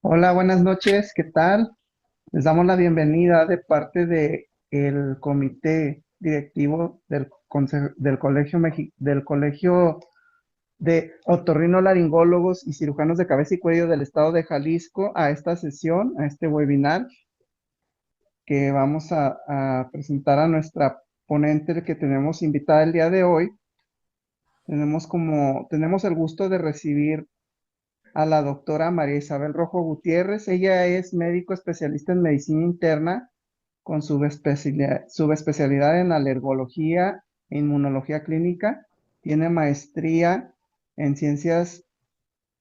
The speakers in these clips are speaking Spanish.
Hola, buenas noches, ¿qué tal? Les damos la bienvenida de parte del comité directivo del Colegio de Otorrinolaringólogos y Cirujanos de Cabeza y Cuello del Estado de Jalisco a esta sesión, a este webinar que vamos a presentar a nuestra ponente que tenemos invitada el día de hoy. Tenemos el gusto de recibir a la doctora María Isabel Rojo Gutiérrez. Ella es médico especialista en medicina interna con subespecialidad en alergología e inmunología clínica. Tiene maestría en ciencias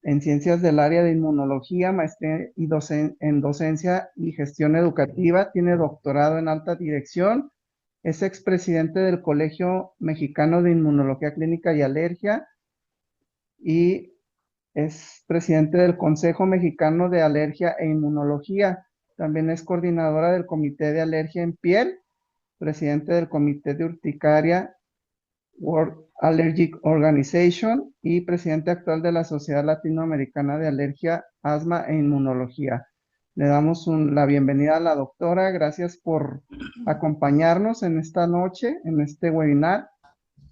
del área de inmunología, maestría en docencia y gestión educativa. Tiene doctorado en alta dirección. Es expresidente del Colegio Mexicano de Inmunología Clínica y Alergia y es presidente del Consejo Mexicano de Alergia e Inmunología. También es coordinadora del Comité de Alergia en Piel, presidente del Comité de Urticaria World Allergic Organization y presidente actual de la Sociedad Latinoamericana de Alergia, Asma e Inmunología. Le damos la bienvenida a la doctora. Gracias por acompañarnos en esta noche, en este webinar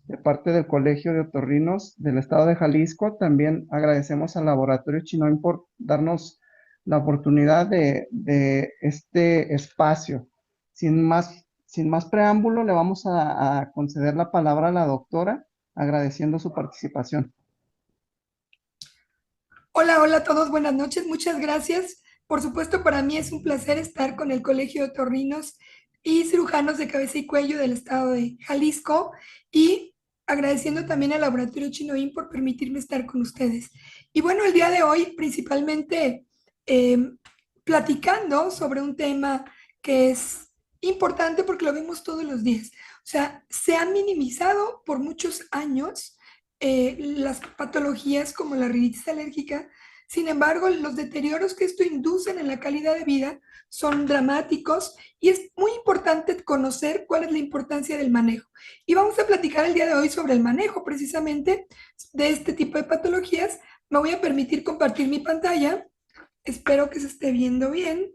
de parte del Colegio de Otorrinos del Estado de Jalisco. También agradecemos al Laboratorio Chinoin por darnos la oportunidad de este espacio. Sin más preámbulo, le vamos a conceder la palabra a la doctora, agradeciendo su participación. Hola, hola a todos, buenas noches, muchas gracias. Por supuesto, para mí es un placer estar con el Colegio de Otorrinos y Cirujanos de Cabeza y Cuello del estado de Jalisco y agradeciendo también al Laboratorio Chinoín por permitirme estar con ustedes. Y bueno, el día de hoy principalmente eh, platicando sobre un tema que es importante porque lo vemos todos los días. O sea, se han minimizado por muchos años las patologías como la rinitis alérgica. Sin embargo, los deterioros que esto inducen en la calidad de vida son dramáticos y es muy importante conocer cuál es la importancia del manejo. Y vamos a platicar el día de hoy sobre el manejo precisamente de este tipo de patologías. Me voy a permitir compartir mi pantalla. Espero que se esté viendo bien.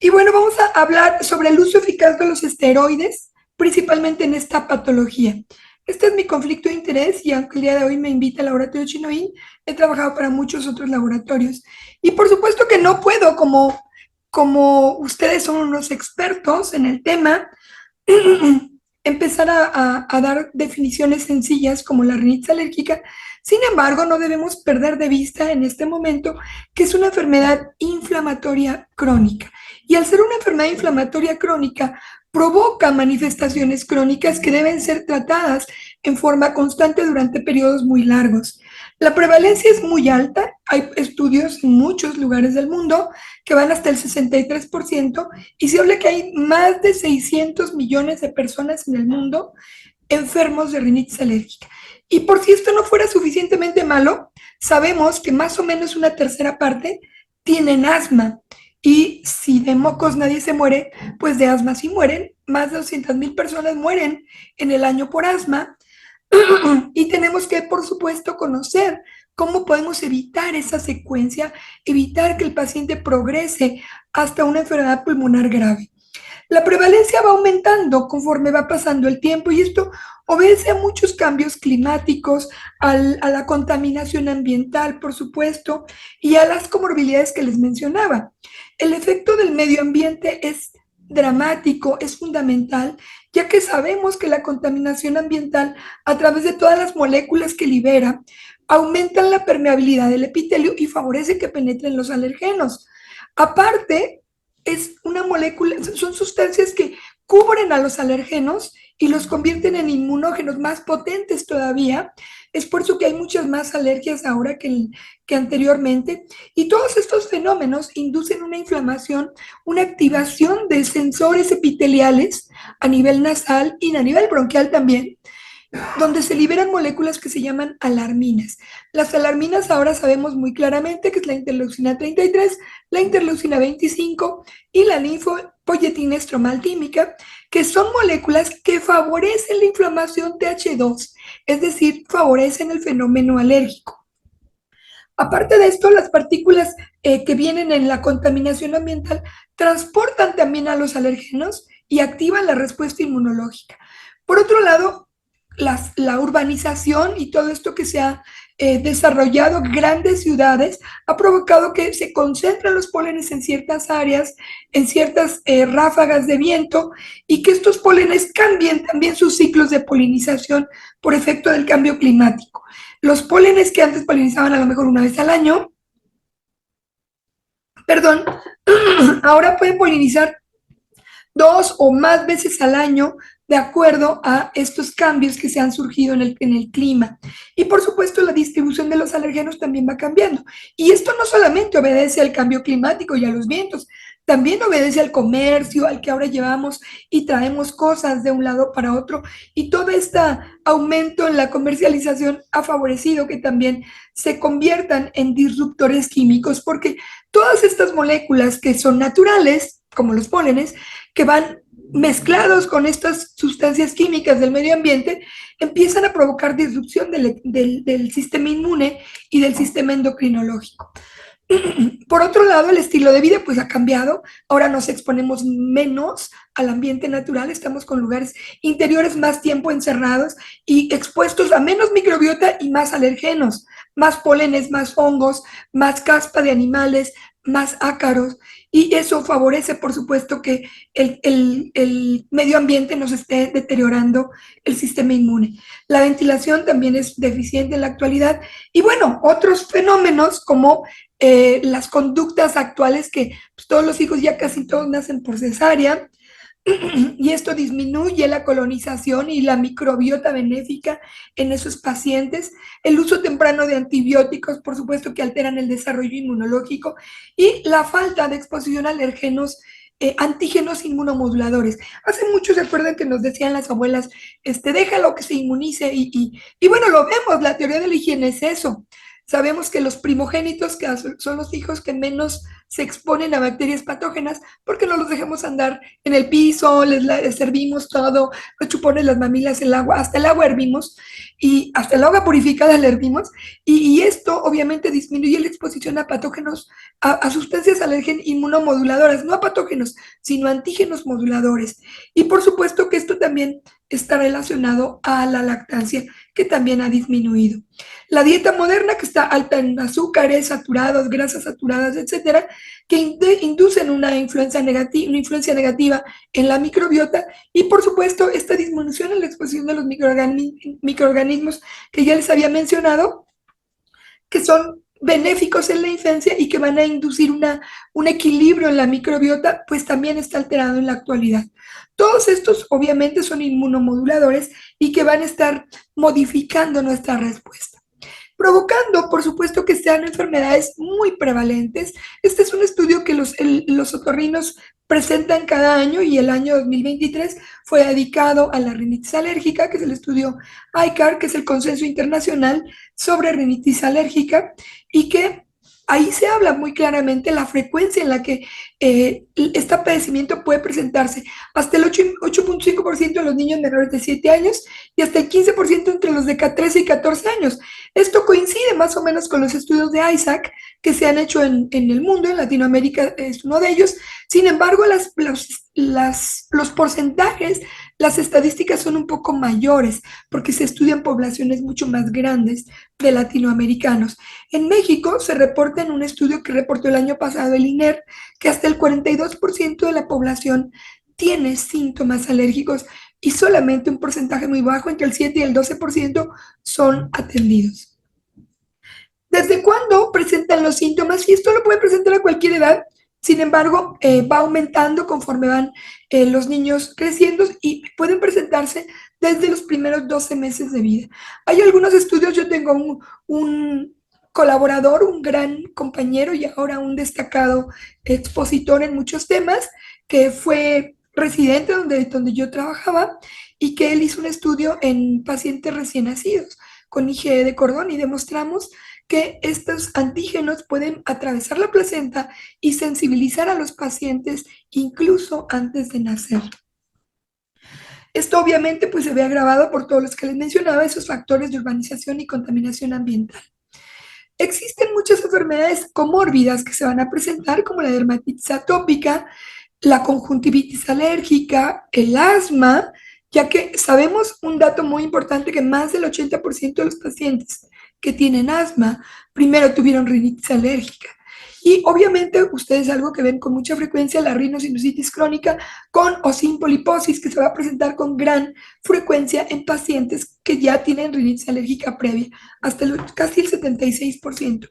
Y bueno, vamos a hablar sobre el uso eficaz de los esteroides, principalmente en esta patología. Este es mi conflicto de interés y aunque el día de hoy me invita al laboratorio Chinoín, he trabajado para muchos otros laboratorios. Y por supuesto que no puedo, como ustedes son unos expertos en el tema, empezar a dar definiciones sencillas como la rinitis alérgica. Sin embargo, no debemos perder de vista en este momento que es una enfermedad inflamatoria crónica. Y al ser una enfermedad inflamatoria crónica, provoca manifestaciones crónicas que deben ser tratadas en forma constante durante periodos muy largos. La prevalencia es muy alta, hay estudios en muchos lugares del mundo que van hasta el 63% y se habla que hay más de 600 millones de personas en el mundo enfermos de rinitis alérgica. Y por si esto no fuera suficientemente malo, sabemos que más o menos una tercera parte tienen asma. Y si de mocos nadie se muere, pues de asma sí mueren. Más de 200,000 personas mueren en el año por asma. Y tenemos que, por supuesto, conocer cómo podemos evitar esa secuencia, evitar que el paciente progrese hasta una enfermedad pulmonar grave. La prevalencia va aumentando conforme va pasando el tiempo y esto obedece a muchos cambios climáticos, a la contaminación ambiental, por supuesto, y a las comorbilidades que les mencionaba. El efecto del medio ambiente es dramático, es fundamental, ya que sabemos que la contaminación ambiental, a través de todas las moléculas que libera, aumentan la permeabilidad del epitelio y favorece que penetren los alergenos. Aparte, es una molécula, son sustancias que cubren a los alergenos y los convierten en inmunógenos más potentes todavía. Es por eso que hay muchas más alergias ahora que anteriormente. Y todos estos fenómenos inducen una inflamación, una activación de sensores epiteliales a nivel nasal y a nivel bronquial también, donde se liberan moléculas que se llaman alarminas. Las alarminas ahora sabemos muy claramente que es la interleucina 33, la interleucina 25 y la linfopoyetina estromal tímica, que son moléculas que favorecen la inflamación TH2, es decir, favorecen el fenómeno alérgico. Aparte de esto, las partículas que vienen en la contaminación ambiental transportan también a los alérgenos y activan la respuesta inmunológica. Por otro lado, la urbanización y todo esto que se ha desarrollado grandes ciudades ha provocado que se concentren los pólenes en ciertas áreas, en ciertas ráfagas de viento y que estos pólenes cambien también sus ciclos de polinización por efecto del cambio climático. Los pólenes que antes polinizaban a lo mejor una vez al año, perdón, ahora pueden polinizar 2 o más veces al año de acuerdo a estos cambios que se han surgido en el clima. Y por supuesto la distribución de los alérgenos también va cambiando. Y esto no solamente obedece al cambio climático y a los vientos, también obedece al comercio, al que ahora llevamos y traemos cosas de un lado para otro. Y todo este aumento en la comercialización ha favorecido que también se conviertan en disruptores químicos, porque todas estas moléculas que son naturales, como los pólenes, que van mezclados con estas sustancias químicas del medio ambiente, empiezan a provocar disrupción del sistema inmune y del sistema endocrinológico. Por otro lado, el estilo de vida pues ha cambiado. Ahora nos exponemos menos al ambiente natural, estamos con lugares interiores más tiempo encerrados y expuestos a menos microbiota y más alérgenos, más pólenes, más hongos, más caspa de animales, más ácaros. Y eso favorece, por supuesto, que el medio ambiente nos esté deteriorando el sistema inmune. La ventilación también es deficiente en la actualidad. Y bueno, otros fenómenos como las conductas actuales que pues, todos los hijos ya casi todos nacen por cesárea y esto disminuye la colonización y la microbiota benéfica en esos pacientes, el uso temprano de antibióticos, por supuesto que alteran el desarrollo inmunológico y la falta de exposición a alérgenos antígenos inmunomoduladores. Hace mucho se acuerdan que nos decían las abuelas, déjalo que se inmunice y bueno, lo vemos, la teoría de la higiene es eso. Sabemos que los primogénitos, que son los hijos que menos se exponen a bacterias patógenas, porque no los dejamos andar en el piso, les servimos todo, los chupones, las mamilas, el agua, hasta el agua hervimos, y hasta el agua purificada la hervimos, y esto obviamente disminuye la exposición a patógenos, a sustancias alérgenas inmunomoduladoras, no a patógenos, sino a antígenos moduladores. Y por supuesto que esto también está relacionado a la lactancia, que también ha disminuido. La dieta moderna, que está alta en azúcares saturados, grasas saturadas, etcétera, que inducen una influencia negativa en la microbiota y, por supuesto, esta disminución en la exposición de los microorganismos que ya les había mencionado, que son benéficos en la infancia y que van a inducir un equilibrio en la microbiota, pues también está alterado en la actualidad. Todos estos obviamente son inmunomoduladores y que van a estar modificando nuestra respuesta, provocando, por supuesto, que sean enfermedades muy prevalentes. Este es un estudio que los otorrinos presentan cada año y el año 2023 fue dedicado a la rinitis alérgica, que es el estudio ICAR, que es el consenso internacional sobre rinitis alérgica, y que ahí se habla muy claramente la frecuencia en la que este padecimiento puede presentarse. Hasta el 8.5% de los niños menores de 7 años y hasta el 15% entre los de 13 y 14 años. Esto coincide más o menos con los estudios de ISAC que se han hecho en el mundo, en Latinoamérica es uno de ellos. Sin embargo, los porcentajes, las estadísticas son un poco mayores porque se estudian poblaciones mucho más grandes de latinoamericanos. En México se reporta en un estudio que reportó el año pasado el INER que hasta el 42% de la población tiene síntomas alérgicos y solamente un porcentaje muy bajo, entre el 7 y el 12%, son atendidos. ¿Desde cuándo presentan los síntomas? Y esto lo pueden presentar a cualquier edad. Sin embargo, va aumentando conforme van los niños creciendo y pueden presentarse desde los primeros 12 meses de vida. Hay algunos estudios, yo tengo un colaborador, un gran compañero y ahora un destacado expositor en muchos temas, que fue residente donde yo trabajaba y que él hizo un estudio en pacientes recién nacidos con IgE de cordón y demostramos que estos antígenos pueden atravesar la placenta y sensibilizar a los pacientes incluso antes de nacer. Esto obviamente pues se ve agravado por todos los que les mencionaba, esos factores de urbanización y contaminación ambiental. Existen muchas enfermedades comórbidas que se van a presentar, como la dermatitis atópica, la conjuntivitis alérgica, el asma, ya que sabemos un dato muy importante que más del 80% de los pacientes que tienen asma primero tuvieron rinitis alérgica. Y obviamente ustedes algo que ven con mucha frecuencia, la rinosinusitis crónica con o sin poliposis, que se va a presentar con gran frecuencia en pacientes que ya tienen rinitis alérgica previa, hasta casi el 76%.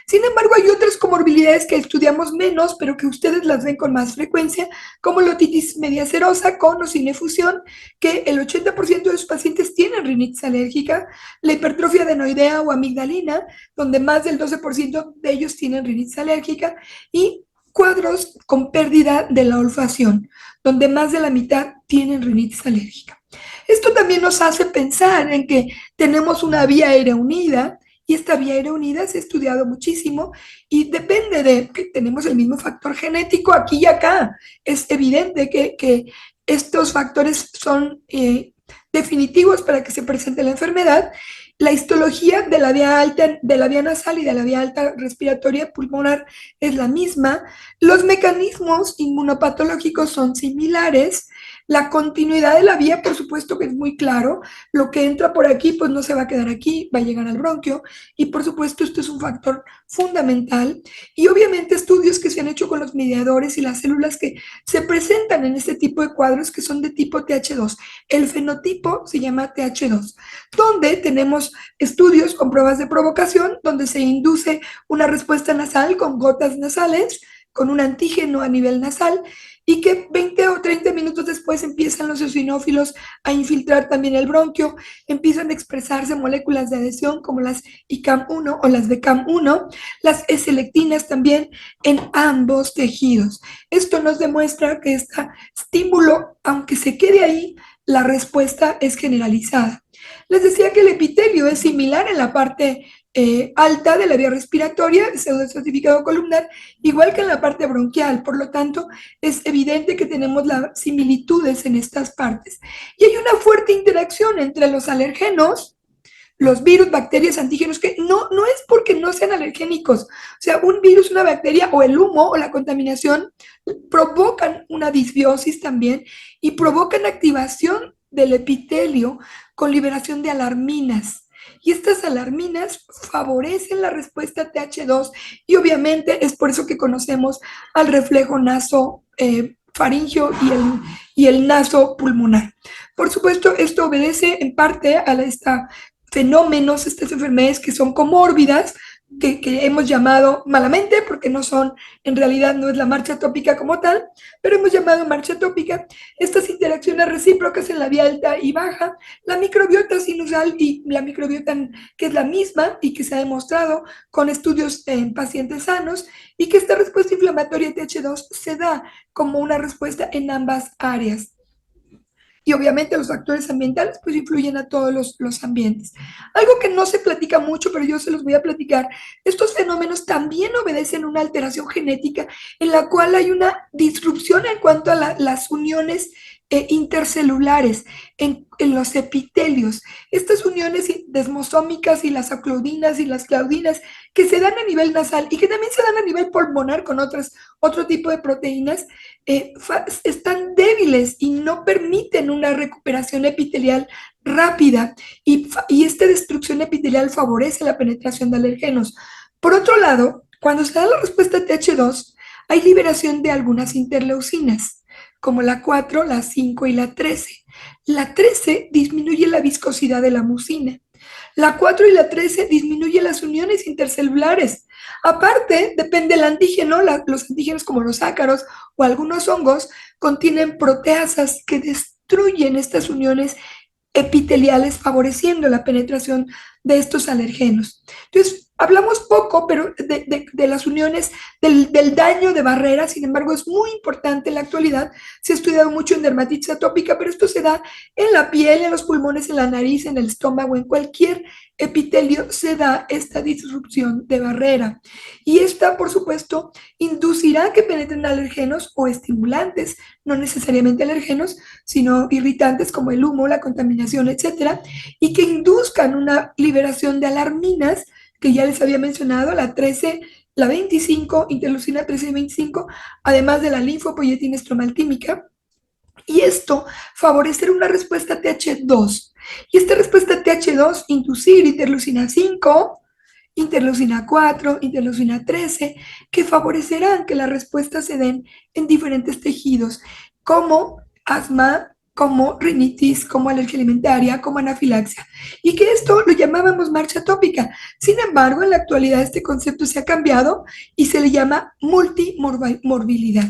Sin embargo, hay otras comorbilidades que estudiamos menos, pero que ustedes las ven con más frecuencia, como la otitis media serosa con o sin efusión, que el 80% de sus pacientes tienen rinitis alérgica, la hipertrofia adenoidea o amigdalina, donde más del 12% de ellos tienen rinitis alérgica, y cuadros con pérdida de la olfacción, donde más de la mitad tienen rinitis alérgica. Esto también nos hace pensar en que tenemos una vía aérea unida, y esta vía aérea unida se ha estudiado muchísimo y depende de que tenemos el mismo factor genético aquí y acá. Es evidente que estos factores son definitivos para que se presente la enfermedad. La histología de la vía alta, de la vía nasal y de la vía alta respiratoria pulmonar es la misma. Los mecanismos inmunopatológicos son similares. La continuidad de la vía, por supuesto que es muy claro. Lo que entra por aquí, pues no se va a quedar aquí, va a llegar al bronquio. Y por supuesto, esto es un factor fundamental. Y obviamente estudios que se han hecho con los mediadores y las células que se presentan en este tipo de cuadros que son de tipo TH2. El fenotipo se llama TH2, donde tenemos estudios con pruebas de provocación, donde se induce una respuesta nasal con gotas nasales, con un antígeno a nivel nasal, y que 20 o 30 minutos después empiezan los eosinófilos a infiltrar también el bronquio, empiezan a expresarse moléculas de adhesión como las ICAM1 o las BCAM1, las S-lectinas también en ambos tejidos. Esto nos demuestra que este estímulo, aunque se quede ahí, la respuesta es generalizada. Les decía que el epitelio es similar en la parte alta de la vía respiratoria, pseudoestratificado columnar, igual que en la parte bronquial. Por lo tanto, es evidente que tenemos las similitudes en estas partes. Y hay una fuerte interacción entre los alergenos, los virus, bacterias, antígenos, que no es porque no sean alergénicos. O sea, un virus, una bacteria o el humo o la contaminación provocan una disbiosis también y provocan activación del epitelio con liberación de alarminas. Y estas alarminas favorecen la respuesta TH2 y obviamente es por eso que conocemos al reflejo naso-faringeo y el naso pulmonar. Por supuesto, esto obedece en parte a esta fenómenos, estas enfermedades que son comórbidas, que hemos llamado malamente, porque no son, en realidad no es la marcha atópica como tal, pero hemos llamado marcha atópica, estas interacciones recíprocas en la vía alta y baja, la microbiota sinusal y la microbiota que es la misma y que se ha demostrado con estudios en pacientes sanos, y que esta respuesta inflamatoria TH2 se da como una respuesta en ambas áreas. Y obviamente los factores ambientales pues influyen a todos los ambientes. Algo que no se platica mucho, pero yo se los voy a platicar, estos fenómenos también obedecen a una alteración genética en la cual hay una disrupción en cuanto a las uniones intercelulares en los epitelios. Estas uniones desmosómicas y las aclaudinas y las claudinas que se dan a nivel nasal y que también se dan a nivel pulmonar con otro tipo de proteínas, están débiles y no permiten una recuperación epitelial rápida y esta destrucción epitelial favorece la penetración de alergenos. Por otro lado, cuando se da la respuesta TH2, hay liberación de algunas interleucinas, como la 4, la 5 y la 13. La 13 disminuye la viscosidad de la mucina. La 4 y la 13 disminuye las uniones intercelulares. Aparte, depende del antígeno, los antígenos como los ácaros o algunos hongos contienen proteasas que destruyen estas uniones epiteliales, favoreciendo la penetración de estos alergenos. Entonces, hablamos poco, pero de las uniones, del daño de barrera, sin embargo, es muy importante en la actualidad. Se ha estudiado mucho en dermatitis atópica, pero esto se da en la piel, en los pulmones, en la nariz, en el estómago, en cualquier epitelio se da esta disrupción de barrera. Y esta, por supuesto, inducirá que penetren alergenos o estimulantes, no necesariamente alergenos, sino irritantes como el humo, la contaminación, etcétera, y que induzcan una liberación de alarminas, que ya les había mencionado, la 13, la 25, interleucina 13 y 25, además de la linfopoyetina estromaltímica, y esto favorecer una respuesta TH2. Y esta respuesta TH2 inducir interleucina 5, interleucina 4, interleucina 13, que favorecerán que las respuestas se den en diferentes tejidos, como asma, como rinitis, como alergia alimentaria, como anafilaxia, y que esto lo llamábamos marcha atópica. Sin embargo, en la actualidad este concepto se ha cambiado y se le llama multimorbilidad.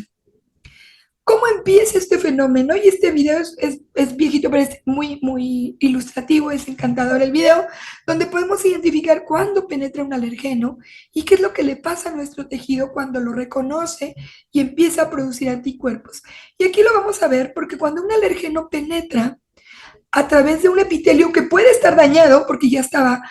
¿Cómo empieza este fenómeno? Y este video es viejito, pero es muy ilustrativo, es encantador el video, donde podemos identificar cuándo penetra un alergeno y qué es lo que le pasa a nuestro tejido cuando lo reconoce y empieza a producir anticuerpos. Y aquí lo vamos a ver porque cuando un alergeno penetra a través de un epitelio que puede estar dañado porque ya estaba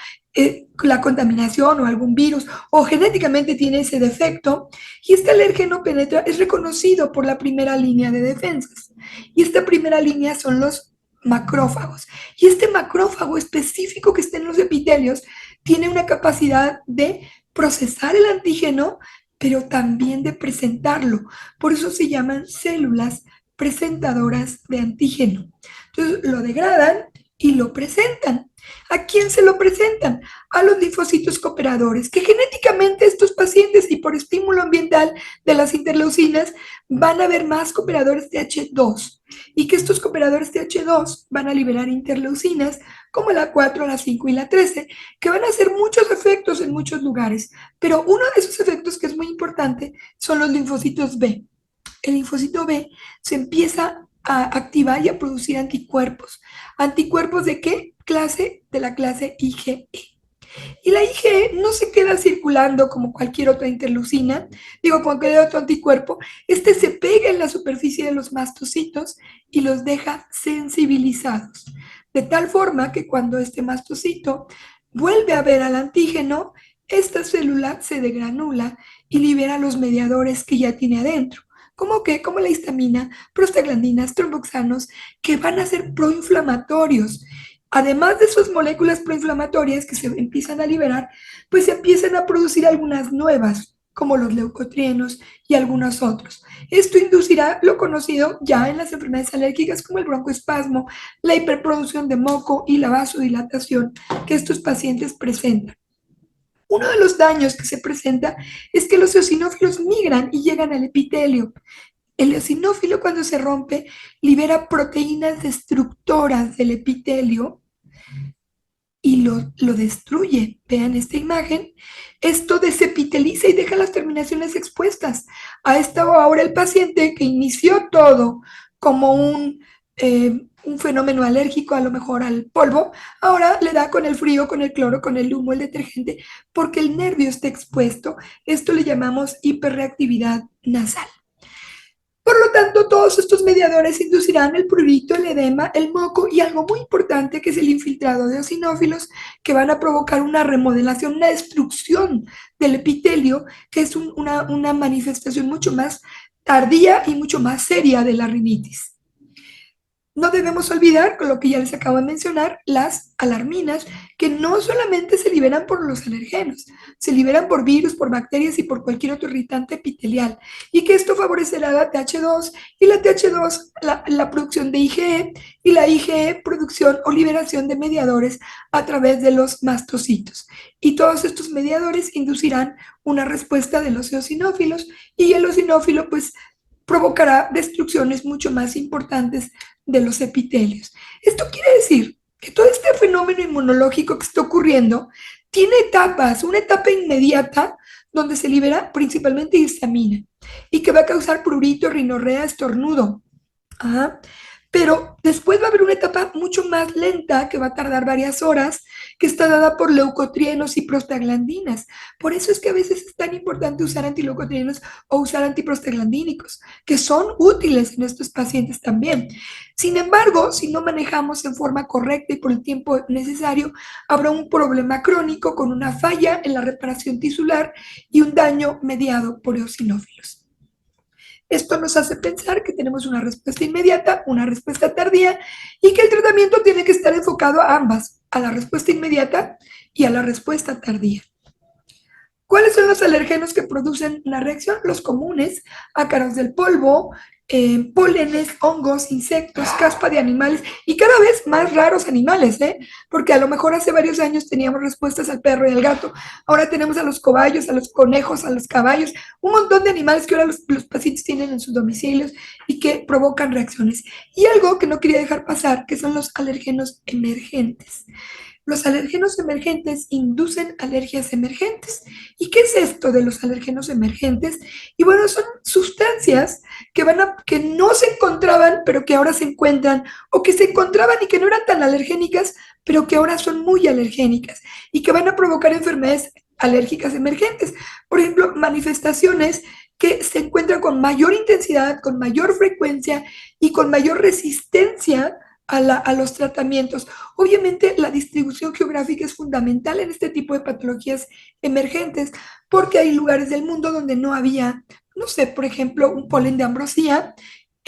la contaminación o algún virus o genéticamente tiene ese defecto, y este alérgeno penetra, es reconocido por la primera línea de defensas. Y esta primera línea son los macrófagos. Y este macrófago específico que está en los epitelios tiene una capacidad de procesar el antígeno, pero también de presentarlo. Por eso se llaman células presentadoras de antígeno. Entonces lo degradan y lo presentan. ¿A quién se lo presentan? A los linfocitos cooperadores, que genéticamente estos pacientes y por estímulo ambiental de las interleucinas van a ver más cooperadores TH2 y que estos cooperadores TH2 van a liberar interleucinas como la 4, la 5 y la 13, que van a hacer muchos efectos en muchos lugares, pero uno de esos efectos que es muy importante son los linfocitos B. El linfocito B se empieza a activar y a producir anticuerpos. ¿Anticuerpos de qué clase? De la clase IgE. Y la IgE no se queda circulando como cualquier otra interleucina, digo, cualquier otro anticuerpo. Este se pega en la superficie de los mastocitos y los deja sensibilizados. De tal forma que cuando este mastocito vuelve a ver al antígeno, esta célula se degranula y libera los mediadores que ya tiene adentro. ¿Cómo qué? Como la histamina, prostaglandinas, tromboxanos, que van a ser proinflamatorios. Además de sus moléculas proinflamatorias que se empiezan a liberar, pues se empiezan a producir algunas nuevas, como los leucotrienos y algunos otros. Esto inducirá lo conocido ya en las enfermedades alérgicas como el broncoespasmo, la hiperproducción de moco y la vasodilatación que estos pacientes presentan. Uno de los daños que se presenta es que los eosinófilos migran y llegan al epitelio. El eosinófilo, cuando se rompe, libera proteínas destructoras del epitelio y lo destruye. Vean esta imagen. Esto desepiteliza y deja las terminaciones expuestas. A esta ahora el paciente que inició todo como un fenómeno alérgico, a lo mejor al polvo, ahora le da con el frío, con el cloro, con el humo, el detergente, porque el nervio está expuesto. Esto le llamamos hiperreactividad nasal. Por lo tanto, todos estos mediadores inducirán el prurito, el edema, el moco y algo muy importante que es el infiltrado de eosinófilos, que van a provocar una remodelación, una destrucción del epitelio, que es una manifestación mucho más tardía y mucho más seria de la rinitis. No debemos olvidar, con lo que ya les acabo de mencionar, las alarminas, que no solamente se liberan por los alergenos, se liberan por virus, por bacterias y por cualquier otro irritante epitelial, y que esto favorecerá la TH2 y la TH2, la producción de IgE, y la IgE producción o liberación de mediadores a través de los mastocitos. Y todos estos mediadores inducirán una respuesta de los eosinófilos, y el eosinófilo pues provocará destrucciones mucho más importantes de los epitelios. Esto quiere decir que todo este fenómeno inmunológico que está ocurriendo tiene etapas, una etapa inmediata donde se libera principalmente histamina y que va a causar prurito, rinorrea, estornudo. Ajá. Pero después va a haber una etapa mucho más lenta que va a tardar varias horas, que está dada por leucotrienos y prostaglandinas. Por eso es que a veces es tan importante usar antileucotrienos o usar antiprostaglandínicos, que son útiles en estos pacientes también. Sin embargo, si no manejamos en forma correcta y por el tiempo necesario, habrá un problema crónico con una falla en la reparación tisular y un daño mediado por eosinófilos. Esto nos hace pensar que tenemos una respuesta inmediata, una respuesta tardía y que el tratamiento tiene que estar enfocado a ambas, a la respuesta inmediata y a la respuesta tardía. ¿Cuáles son los alergenos que producen la reacción? Los comunes, ácaros del polvo, pólenes, hongos, insectos, caspa de animales y cada vez más raros animales, ¿eh? Porque a lo mejor hace varios años teníamos respuestas al perro y al gato, ahora tenemos a los cobayos, a los conejos, a los caballos, un montón de animales que ahora los pacientes tienen en sus domicilios y que provocan reacciones. Y algo que no quería dejar pasar, que son los alérgenos emergentes. Los alérgenos emergentes inducen alergias emergentes. ¿Y qué es esto de los alérgenos emergentes? Y bueno, son sustancias que no se encontraban, pero que ahora se encuentran, o que se encontraban y que no eran tan alergénicas, pero que ahora son muy alergénicas y que van a provocar enfermedades alérgicas emergentes. Por ejemplo, manifestaciones que se encuentran con mayor intensidad, con mayor frecuencia y con mayor resistencia a los tratamientos. Obviamente la distribución geográfica es fundamental en este tipo de patologías emergentes porque hay lugares del mundo donde no había, no sé, por ejemplo, un polen de ambrosía.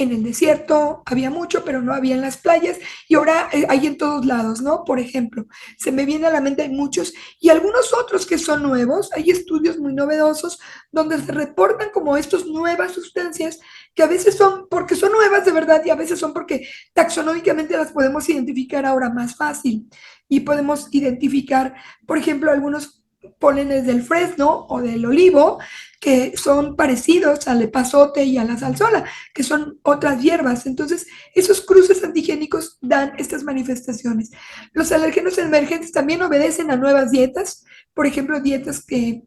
En el desierto había mucho, pero no había en las playas y ahora hay en todos lados, ¿no? Por ejemplo, se me viene a la mente, hay muchos y algunos otros que son nuevos. Hay estudios muy novedosos donde se reportan como estas nuevas sustancias que a veces son porque son nuevas de verdad y a veces son porque taxonómicamente las podemos identificar ahora más fácil y podemos identificar, por ejemplo, algunos pólenes del fresno o del olivo que son parecidos al epazote y a la salsola, que son otras hierbas. Entonces, esos cruces antigénicos dan estas manifestaciones. Los alérgenos emergentes también obedecen a nuevas dietas, por ejemplo, dietas que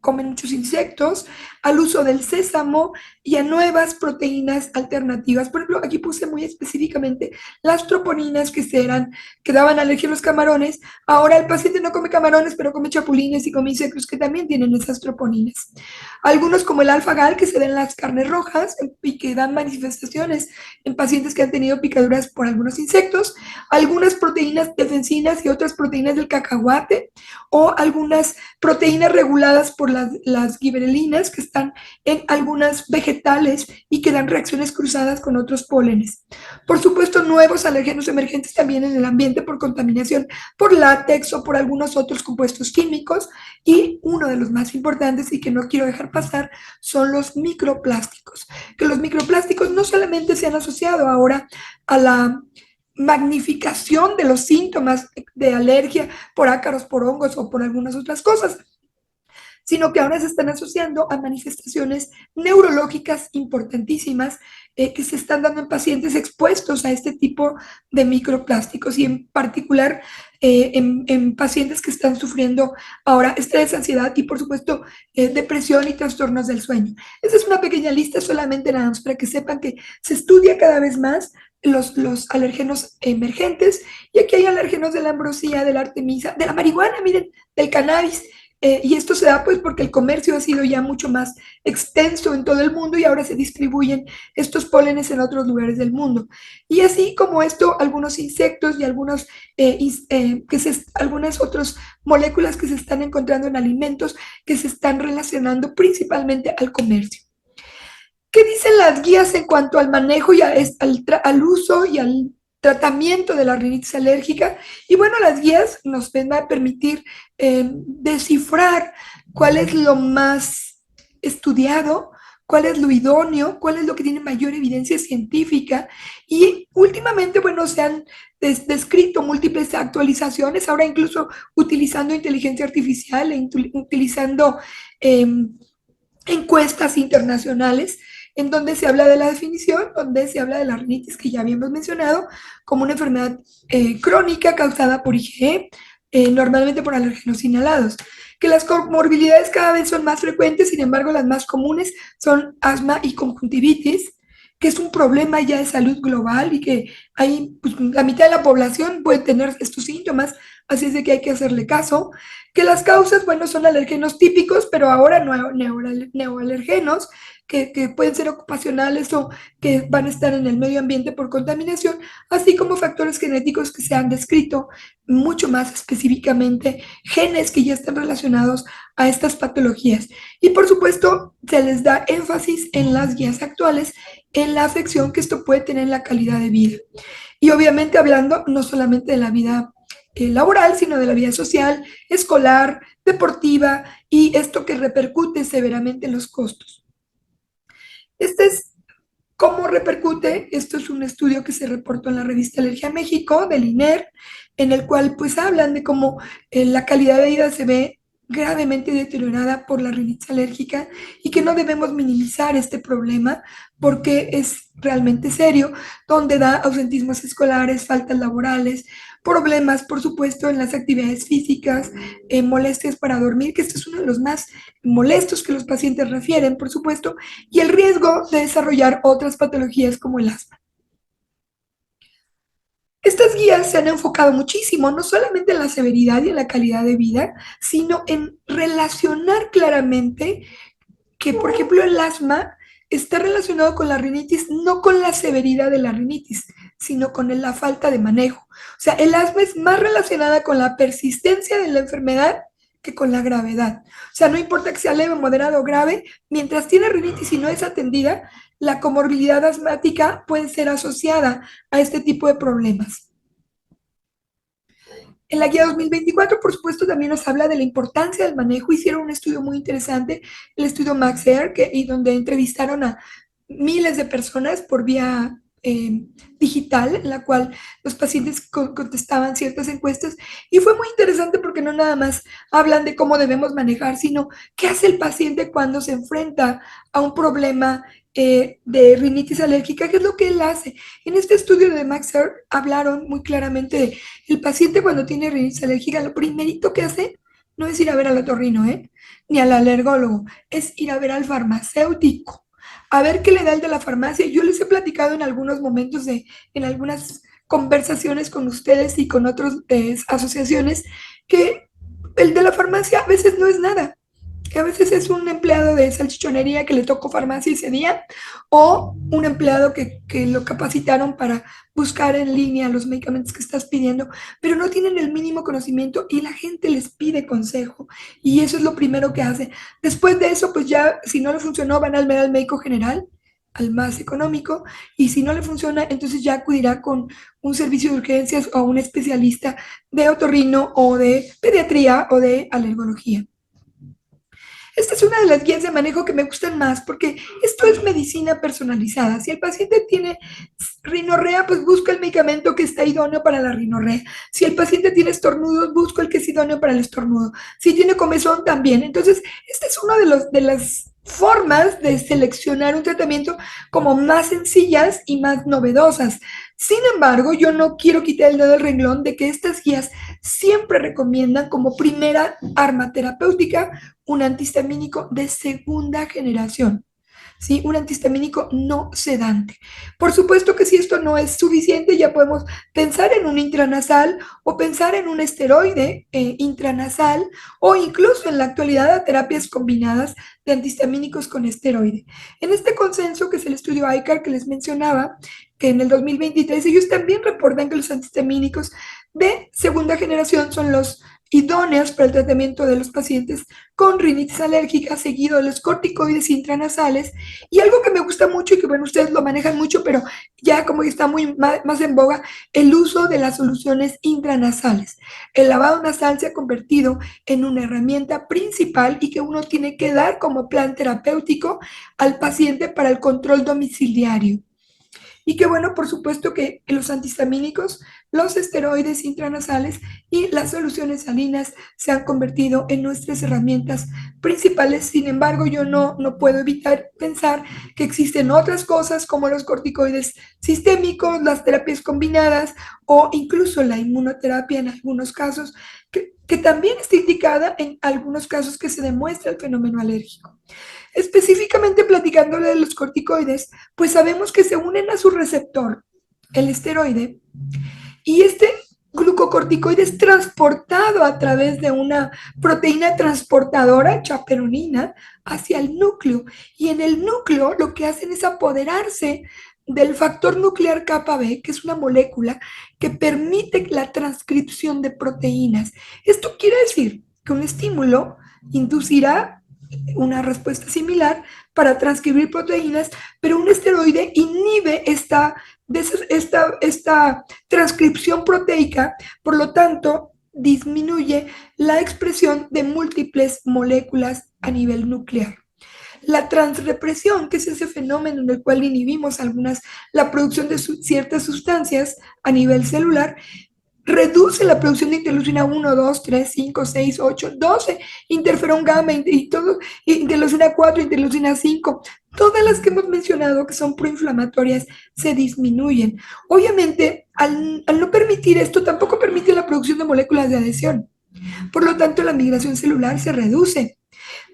comen muchos insectos, al uso del sésamo y a nuevas proteínas alternativas. Por ejemplo, aquí puse muy específicamente las troponinas que daban alergia a los camarones. Ahora el paciente no come camarones, pero come chapulines y come insectos que también tienen esas troponinas. Algunos como el alfa-gal que se da en las carnes rojas y que dan manifestaciones en pacientes que han tenido picaduras por algunos insectos. Algunas proteínas defensinas y otras proteínas del cacahuate o algunas proteínas reguladas por las giberelinas que están en algunas vegetales y que dan reacciones cruzadas con otros pólenes. Por supuesto, nuevos alérgenos emergentes también en el ambiente por contaminación por látex o por algunos otros compuestos químicos. Y uno de los más importantes y que no quiero dejar pasar son los microplásticos. Que los microplásticos no solamente se han asociado ahora a la magnificación de los síntomas de alergia por ácaros, por hongos o por algunas otras cosas, sino que ahora se están asociando a manifestaciones neurológicas importantísimas que se están dando en pacientes expuestos a este tipo de microplásticos y en particular en pacientes que están sufriendo ahora estrés, ansiedad y por supuesto depresión y trastornos del sueño. Esa es una pequeña lista solamente nada más para que sepan que se estudia cada vez más los alérgenos emergentes y aquí hay alérgenos de la ambrosía, de la artemisa, de la marihuana, miren, del cannabis. Y esto se da pues porque el comercio ha sido ya mucho más extenso en todo el mundo y ahora se distribuyen estos pólenes en otros lugares del mundo. Y así como esto, algunos insectos y algunas otras moléculas que se están encontrando en alimentos que se están relacionando principalmente al comercio. ¿Qué dicen las guías en cuanto al manejo y al uso y al tratamiento de la rinitis alérgica? Y bueno, las guías nos van a permitir descifrar cuál es lo más estudiado, cuál es lo idóneo, cuál es lo que tiene mayor evidencia científica. Y últimamente, bueno, se han descrito múltiples actualizaciones, ahora incluso utilizando inteligencia artificial e utilizando eh, encuestas internacionales en donde se habla de la definición, donde se habla de la rinitis que ya habíamos mencionado como una enfermedad crónica causada por IgE, normalmente por alérgenos inhalados. Que las comorbilidades cada vez son más frecuentes, sin embargo las más comunes son asma y conjuntivitis. que es un problema ya de salud global y que hay, pues, la mitad de la población puede tener estos síntomas, así es de que hay que hacerle caso, que las causas, bueno, son alérgenos típicos, pero ahora neoalergenos, que pueden ser ocupacionales o que van a estar en el medio ambiente por contaminación, así como factores genéticos que se han descrito mucho más específicamente, genes que ya están relacionados a estas patologías. Y por supuesto, se les da énfasis en las guías actuales en la afección que esto puede tener en la calidad de vida. Y obviamente hablando no solamente de la vida laboral, sino de la vida social, escolar, deportiva y esto que repercute severamente en los costos. Este es cómo repercute. Esto es un estudio que se reportó en la revista Alergia México del INER, en el cual pues hablan de cómo la calidad de vida se ve gravemente deteriorada por la rinitis alérgica y que no debemos minimizar este problema porque es realmente serio, donde da ausentismos escolares, faltas laborales, problemas, por supuesto, en las actividades físicas, molestias para dormir, que este es uno de los más molestos que los pacientes refieren, por supuesto, y el riesgo de desarrollar otras patologías como el asma. Estas guías se han enfocado muchísimo, no solamente en la severidad y en la calidad de vida, sino en relacionar claramente que, por ejemplo, el asma está relacionado con la rinitis, no con la severidad de la rinitis, sino con la falta de manejo. O sea, el asma es más relacionada con la persistencia de la enfermedad que con la gravedad. O sea, no importa que sea leve, moderado o grave, mientras tiene rinitis y no es atendida, la comorbilidad asmática puede ser asociada a este tipo de problemas. En la guía 2024, por supuesto, también nos habla de la importancia del manejo. Hicieron un estudio muy interesante, el estudio Max Air, y donde entrevistaron a miles de personas por vía digital, en la cual los pacientes contestaban ciertas encuestas. Y fue muy interesante porque no nada más hablan de cómo debemos manejar, sino qué hace el paciente cuando se enfrenta a un problema de rinitis alérgica, qué es lo que él hace. En este estudio de Max Air hablaron muy claramente de el paciente cuando tiene rinitis alérgica, lo primerito que hace no es ir a ver al otorrino, ni al alergólogo, es ir a ver al farmacéutico, a ver qué le da el de la farmacia. Yo les he platicado en algunos momentos, en algunas conversaciones con ustedes y con otras asociaciones, que el de la farmacia a veces no es nada, que a veces es un empleado de salchichonería que le tocó farmacia ese día, o un empleado que lo capacitaron para buscar en línea los medicamentos que estás pidiendo, pero no tienen el mínimo conocimiento y la gente les pide consejo y eso es lo primero que hace. Después de eso, pues ya si no le funcionó, van al ver al médico general, al más económico, y si no le funciona, entonces ya acudirá con un servicio de urgencias o un especialista de otorrino o de pediatría o de alergología. Esta es una de las guías de manejo que me gustan más porque esto es medicina personalizada. Si el paciente tiene rinorrea, pues busca el medicamento que está idóneo para la rinorrea. Si el paciente tiene estornudos, busco el que es idóneo para el estornudo. Si tiene comezón, también. Entonces, esta es una de las formas de seleccionar un tratamiento como más sencillas y más novedosas. Sin embargo, yo no quiero quitar el dedo del renglón de que estas guías siempre recomiendan como primera arma terapéutica un antihistamínico de segunda generación, ¿sí? Un antihistamínico no sedante. Por supuesto que si esto no es suficiente, ya podemos pensar en un intranasal o pensar en un esteroide intranasal o incluso en la actualidad a terapias combinadas de antihistamínicos con esteroide. En este consenso, que es el estudio ICAR que les mencionaba, que en el 2023 ellos también reportan que los antihistamínicos de segunda generación son los idóneos para el tratamiento de los pacientes con rinitis alérgica, seguido de los corticoides intranasales. Y algo que me gusta mucho y que, bueno, ustedes lo manejan mucho, pero ya como está muy más en boga, el uso de las soluciones intranasales. El lavado nasal se ha convertido en una herramienta principal y que uno tiene que dar como plan terapéutico al paciente para el control domiciliario. Y que bueno, por supuesto que los antihistamínicos, los esteroides intranasales y las soluciones salinas se han convertido en nuestras herramientas principales. Sin embargo, yo no puedo evitar pensar que existen otras cosas como los corticoides sistémicos, las terapias combinadas o incluso la inmunoterapia en algunos casos, que que también está indicada en algunos casos que se demuestra el fenómeno alérgico. Específicamente platicándole de los corticoides, pues sabemos que se unen a su receptor, el esteroide, y este glucocorticoide es transportado a través de una proteína transportadora, chaperonina, hacia el núcleo. Y en el núcleo lo que hacen es apoderarse del factor nuclear kappa B, que es una molécula que permite la transcripción de proteínas. Esto quiere decir que un estímulo inducirá una respuesta similar para transcribir proteínas, pero un esteroide inhibe esta transcripción proteica, por lo tanto, disminuye la expresión de múltiples moléculas a nivel nuclear. La transrepresión, que es ese fenómeno en el cual inhibimos la producción de ciertas sustancias a nivel celular, reduce la producción de interleucina 1, 2, 3, 5, 6, 8, 12, interferón gamma y todo, interleucina 4, interleucina 5, todas las que hemos mencionado que son proinflamatorias se disminuyen. Obviamente, al no permitir esto, tampoco permite la producción de moléculas de adhesión. Por lo tanto, la migración celular se reduce.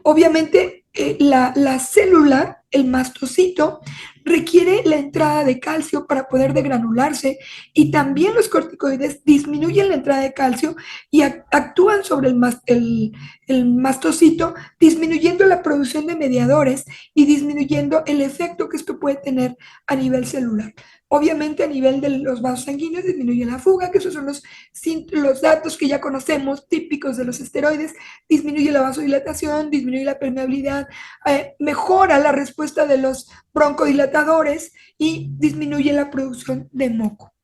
Obviamente, la célula, el mastocito, requiere la entrada de calcio para poder degranularse y también los corticoides disminuyen la entrada de calcio y actúan sobre el mastocito, disminuyendo la producción de mediadores y disminuyendo el efecto que esto puede tener a nivel celular. Obviamente a nivel de los vasos sanguíneos disminuye la fuga, que esos son los datos que ya conocemos típicos de los esteroides, disminuye la vasodilatación, disminuye la permeabilidad, mejora la respuesta de los broncodilatadores y disminuye la producción de moco.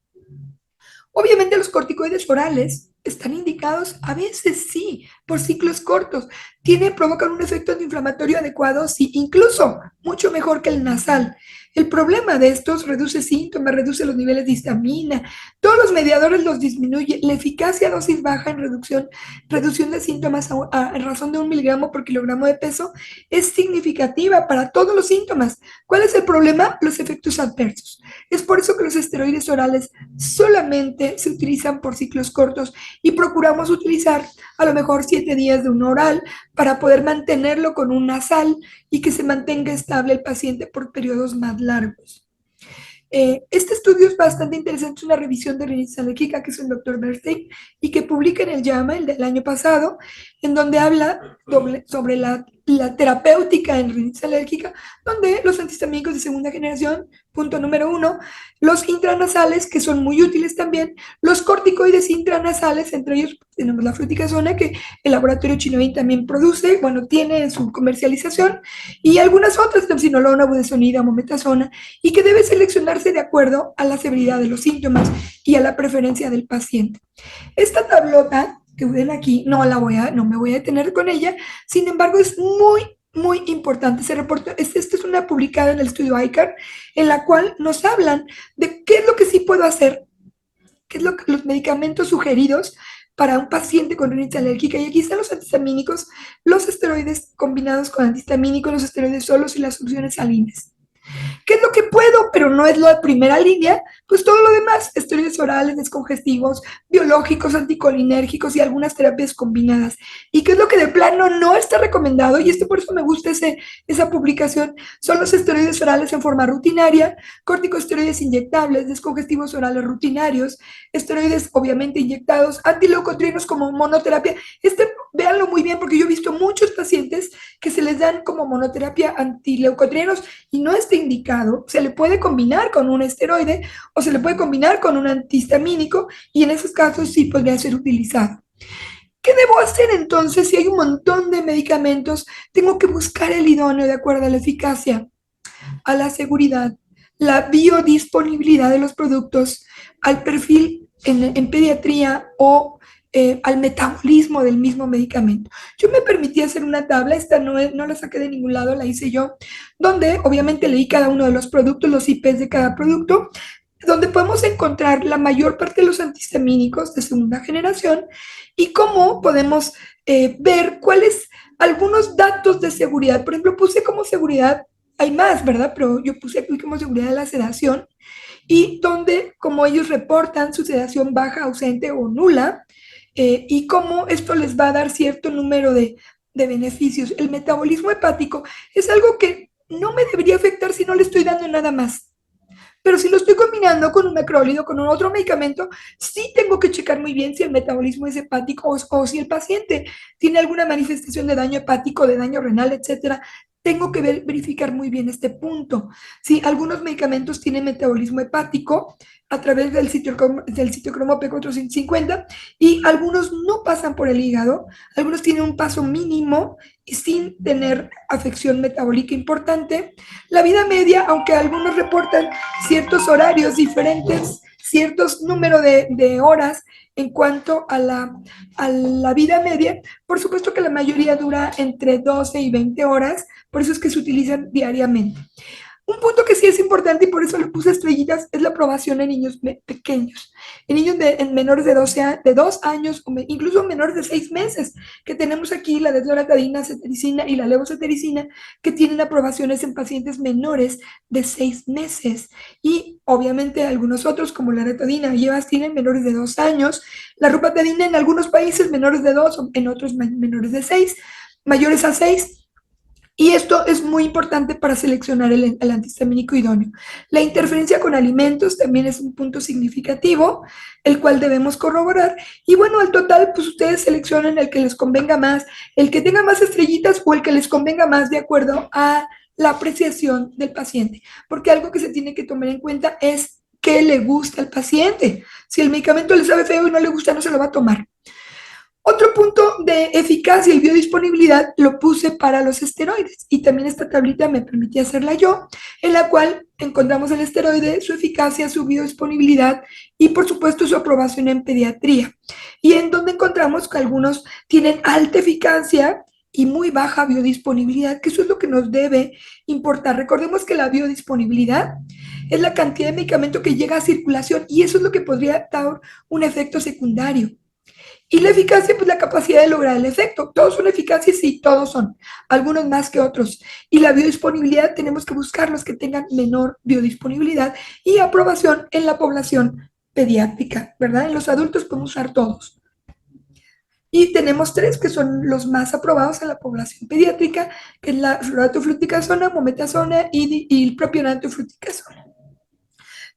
Obviamente los corticoides orales están indicados a veces sí por ciclos cortos. Provocan un efecto antiinflamatorio adecuado, sí, incluso mucho mejor que el nasal. El problema de estos reduce síntomas, reduce los niveles de histamina, todos los mediadores los disminuye. La eficacia a dosis baja en reducción de síntomas a razón de 1 miligramo por kilogramo de peso es significativa para todos los síntomas. ¿Cuál es el problema? Los efectos adversos. Es por eso que los esteroides orales solamente se utilizan por ciclos cortos y procuramos utilizar a lo mejor 7 días de un oral para poder mantenerlo con un nasal y que se mantenga estable el paciente por periodos más largos. Este estudio es bastante interesante, es una revisión de rinitis alérgica que es el doctor Bernstein y que publica en el JAMA, el del año pasado, en donde habla sobre la terapéutica en rinitis alérgica, donde los antihistamínicos de segunda generación, punto número 1, los intranasales, que son muy útiles también, los corticoides intranasales, entre ellos tenemos la fluticasona, que el laboratorio Chinoin también produce, bueno, tiene en su comercialización, y algunas otras, temsinolona, budesonida, mometasona, y que debe seleccionarse de acuerdo a la severidad de los síntomas y a la preferencia del paciente. Esta tablota que ven aquí, no me voy a detener con ella, sin embargo es muy importante. Esta es una publicada en el estudio ICAR, en la cual nos hablan de qué es lo que sí puedo hacer, qué es los medicamentos sugeridos para un paciente con rinitis alérgica. Y aquí están los antihistamínicos, los esteroides combinados con antihistamínicos, los esteroides solos y las soluciones salinas. ¿Qué es lo que puedo, pero no es la primera línea? Pues todo lo demás, esteroides orales, descongestivos, biológicos, anticolinérgicos y algunas terapias combinadas. ¿Y qué es lo que de plano no está recomendado? Y por eso me gusta esa publicación, son los esteroides orales en forma rutinaria, corticosteroides inyectables, descongestivos orales rutinarios, esteroides obviamente inyectados, antileucotrienos como monoterapia. Véanlo muy bien porque yo he visto muchos pacientes que se les dan como monoterapia antileucotrienos y no está indicado. Se le puede combinar con un esteroide o se le puede combinar con un antihistamínico y en esos casos sí podría ser utilizado. ¿Qué debo hacer entonces si hay un montón de medicamentos? Tengo que buscar el idóneo de acuerdo a la eficacia, a la seguridad, la biodisponibilidad de los productos, al perfil en pediatría o al metabolismo del mismo medicamento. Yo me permití hacer una tabla, esta no la saqué de ningún lado, la hice yo, donde obviamente leí cada uno de los productos, los IPs de cada producto, donde podemos encontrar la mayor parte de los antihistamínicos de segunda generación y cómo podemos ver cuáles algunos datos de seguridad. Por ejemplo, puse como seguridad, hay más, ¿verdad? Pero yo puse aquí como seguridad de la sedación y donde como ellos reportan su sedación baja, ausente o nula, y cómo esto les va a dar cierto número de beneficios. El metabolismo hepático es algo que no me debería afectar si no le estoy dando nada más. Pero si lo estoy combinando con un macrólido, con un otro medicamento, sí tengo que checar muy bien si el metabolismo es hepático o si el paciente tiene alguna manifestación de daño hepático, de daño renal, etcétera. Tengo que verificar muy bien este punto. Si algunos medicamentos tienen metabolismo hepático a través del citocromo P450 y algunos no pasan por el hígado, algunos tienen un paso mínimo y sin tener afección metabólica importante. La vida media, aunque algunos reportan ciertos horarios diferentes, ciertos números de horas en cuanto a la vida media, por supuesto que la mayoría dura entre 12 y 20 horas, por eso es que se utilizan diariamente. Un punto que sí es importante y por eso le puse estrellitas es la aprobación en niños pequeños, en niños en menores de 2 años o incluso menores de 6 meses, que tenemos aquí la desloratadina, cetericina y la levocetericina, que tienen aprobaciones en pacientes menores de 6 meses. Y obviamente algunos otros, como la retadina y tienen menores de 2 años, la rupatadina en algunos países menores de 2, en otros menores de 6, mayores a 6. Y esto es muy importante para seleccionar el antihistamínico idóneo. La interferencia con alimentos también es un punto significativo, el cual debemos corroborar. Y bueno, al total, pues ustedes seleccionan el que les convenga más, el que tenga más estrellitas o el que les convenga más de acuerdo a la apreciación del paciente. Porque algo que se tiene que tomar en cuenta es qué le gusta al paciente. Si el medicamento le sabe feo y no le gusta, no se lo va a tomar. Otro punto de eficacia y biodisponibilidad lo puse para los esteroides y también esta tablita me permitía hacerla yo, en la cual encontramos el esteroide, su eficacia, su biodisponibilidad y por supuesto su aprobación en pediatría. Y en donde encontramos que algunos tienen alta eficacia y muy baja biodisponibilidad, que eso es lo que nos debe importar. Recordemos que la biodisponibilidad es la cantidad de medicamento que llega a circulación y eso es lo que podría dar un efecto secundario. Y la eficacia, pues la capacidad de lograr el efecto. Todos son eficaces, sí, todos son, algunos más que otros. Y la biodisponibilidad tenemos que buscar los que tengan menor biodisponibilidad y aprobación en la población pediátrica, ¿verdad? En los adultos podemos usar todos. Y tenemos tres que son los más aprobados en la población pediátrica, que es la fluratofluticasona, mometasona y el propio fluticasona.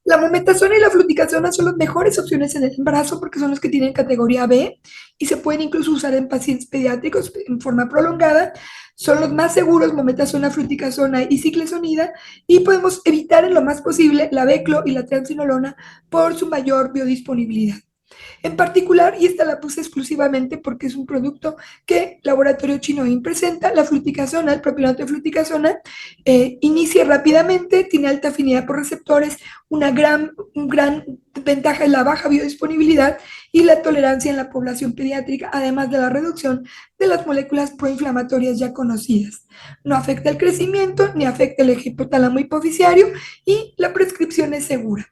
La mometasona y la fluticasona son las mejores opciones en el embarazo porque son los que tienen categoría B y se pueden incluso usar en pacientes pediátricos en forma prolongada. Son los más seguros, mometasona, fluticasona y ciclesonida, y podemos evitar en lo más posible la beclo y la triamcinolona por su mayor biodisponibilidad. En particular, y esta la puse exclusivamente porque es un producto que Laboratorio Chinoin presenta, la fluticasona, el propionato de fluticasona, inicia rápidamente, tiene alta afinidad por receptores, un gran ventaja es la baja biodisponibilidad y la tolerancia en la población pediátrica, además de la reducción de las moléculas proinflamatorias ya conocidas. No afecta el crecimiento ni afecta el eje hipotálamo hipoficiario y la prescripción es segura.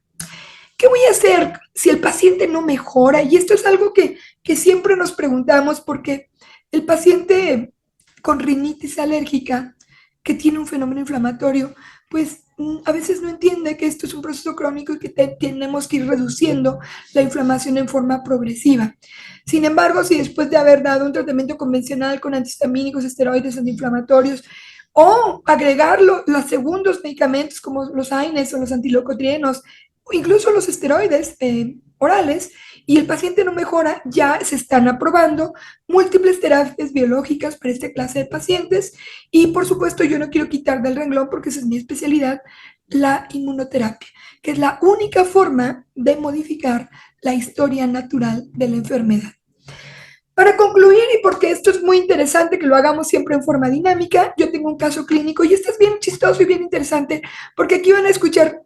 ¿Qué voy a hacer si el paciente no mejora? Y esto es algo que siempre nos preguntamos porque el paciente con rinitis alérgica que tiene un fenómeno inflamatorio, pues a veces no entiende que esto es un proceso crónico y que tenemos que ir reduciendo la inflamación en forma progresiva. Sin embargo, si después de haber dado un tratamiento convencional con antihistamínicos, esteroides, antiinflamatorios, o agregarlo los segundos medicamentos como los AINES o los antileucotrienos, o incluso los esteroides orales, y el paciente no mejora, ya se están aprobando múltiples terapias biológicas para esta clase de pacientes. Y por supuesto, yo no quiero quitar del renglón, porque esa es mi especialidad, la inmunoterapia, que es la única forma de modificar la historia natural de la enfermedad. Para concluir, y porque esto es muy interesante que lo hagamos siempre en forma dinámica, yo tengo un caso clínico y esto es bien chistoso y bien interesante porque aquí van a escuchar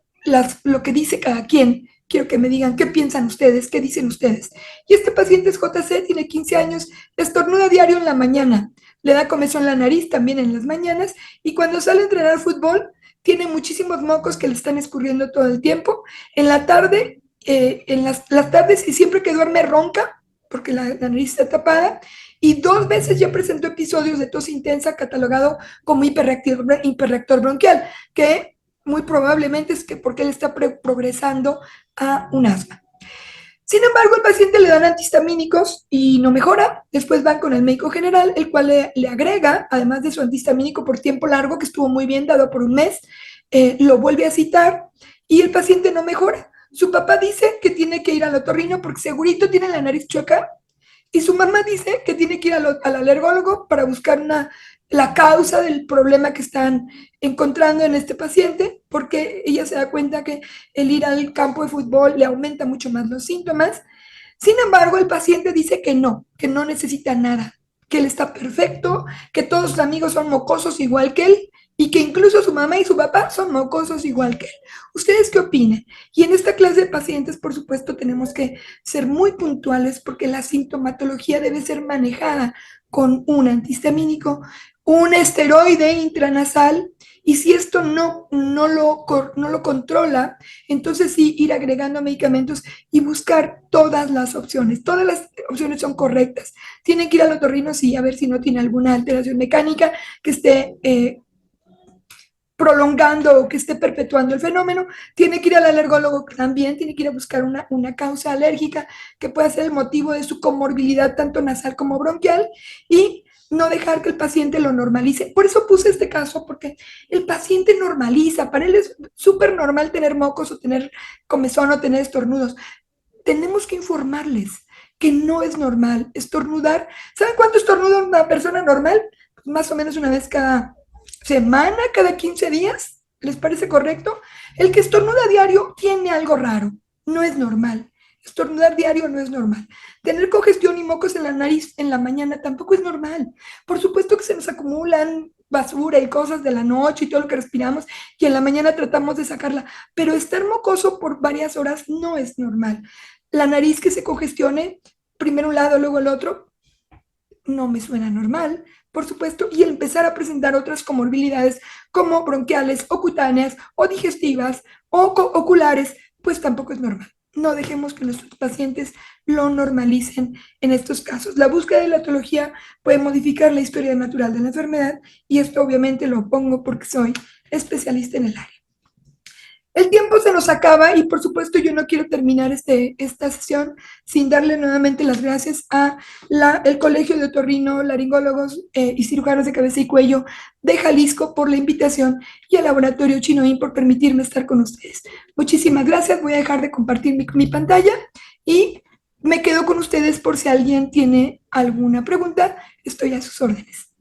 lo que dice cada quien. Quiero que me digan qué piensan ustedes, qué dicen ustedes. Y este paciente es JC, tiene 15 años, estornuda diario en la mañana, le da comezón en la nariz también en las mañanas y cuando sale a entrenar fútbol tiene muchísimos mocos que le están escurriendo todo el tiempo. En la tarde, en las tardes y siempre que duerme ronca porque la nariz está tapada, y 2 veces ya presentó episodios de tos intensa catalogado como hiperreactor bronquial, que muy probablemente es que porque él está progresando a un asma. Sin embargo, al paciente le dan antihistamínicos y no mejora. Después van con el médico general, el cual le agrega, además de su antihistamínico por tiempo largo, que estuvo muy bien dado por un mes, lo vuelve a citar y el paciente no mejora. Su papá dice que tiene que ir al otorrino porque segurito tiene la nariz chueca y su mamá dice que tiene que ir al alergólogo para buscar la causa del problema que están encontrando en este paciente, porque ella se da cuenta que el ir al campo de fútbol le aumenta mucho más los síntomas. Sin embargo, el paciente dice que no necesita nada, que él está perfecto, que todos sus amigos son mocosos igual que él y que incluso su mamá y su papá son mocosos igual que él. ¿Ustedes qué opinan? Y en esta clase de pacientes, por supuesto, tenemos que ser muy puntuales porque la sintomatología debe ser manejada con un antihistamínico, un esteroide intranasal, y si esto no lo controla, entonces sí ir agregando medicamentos y buscar todas las opciones. Todas las opciones son correctas. Tienen que ir al otorrino, sí, a ver si no tiene alguna alteración mecánica que esté prolongando o que esté perpetuando el fenómeno. Tiene que ir al alergólogo también, tiene que ir a buscar una causa alérgica que pueda ser el motivo de su comorbilidad tanto nasal como bronquial y no dejar que el paciente lo normalice. Por eso puse este caso, porque el paciente normaliza, para él es súper normal tener mocos o tener comezón o tener estornudos. Tenemos que informarles que no es normal estornudar. ¿Saben cuánto estornuda una persona normal? Pues más o menos una vez cada semana, cada 15 días. ¿Les parece correcto? El que estornuda diario tiene algo raro, no es normal. Estornudar diario no es normal. Tener congestión y mocos en la nariz en la mañana tampoco es normal. Por supuesto que se nos acumulan basura y cosas de la noche y todo lo que respiramos y en la mañana tratamos de sacarla, pero estar mocoso por varias horas no es normal. La nariz que se congestione, primero un lado, luego el otro, no me suena normal, por supuesto, y el empezar a presentar otras comorbilidades como bronquiales o cutáneas o digestivas o oculares, pues tampoco es normal. No dejemos que nuestros pacientes lo normalicen en estos casos. La búsqueda de la etología puede modificar la historia natural de la enfermedad y esto obviamente lo pongo porque soy especialista en el área. El tiempo se nos acaba y por supuesto yo no quiero terminar esta sesión sin darle nuevamente las gracias a el Colegio de Otorrino, Laringólogos y Cirujanos de Cabeza y Cuello de Jalisco por la invitación y al Laboratorio Chinoín por permitirme estar con ustedes. Muchísimas gracias, voy a dejar de compartir mi pantalla y me quedo con ustedes por si alguien tiene alguna pregunta, estoy a sus órdenes.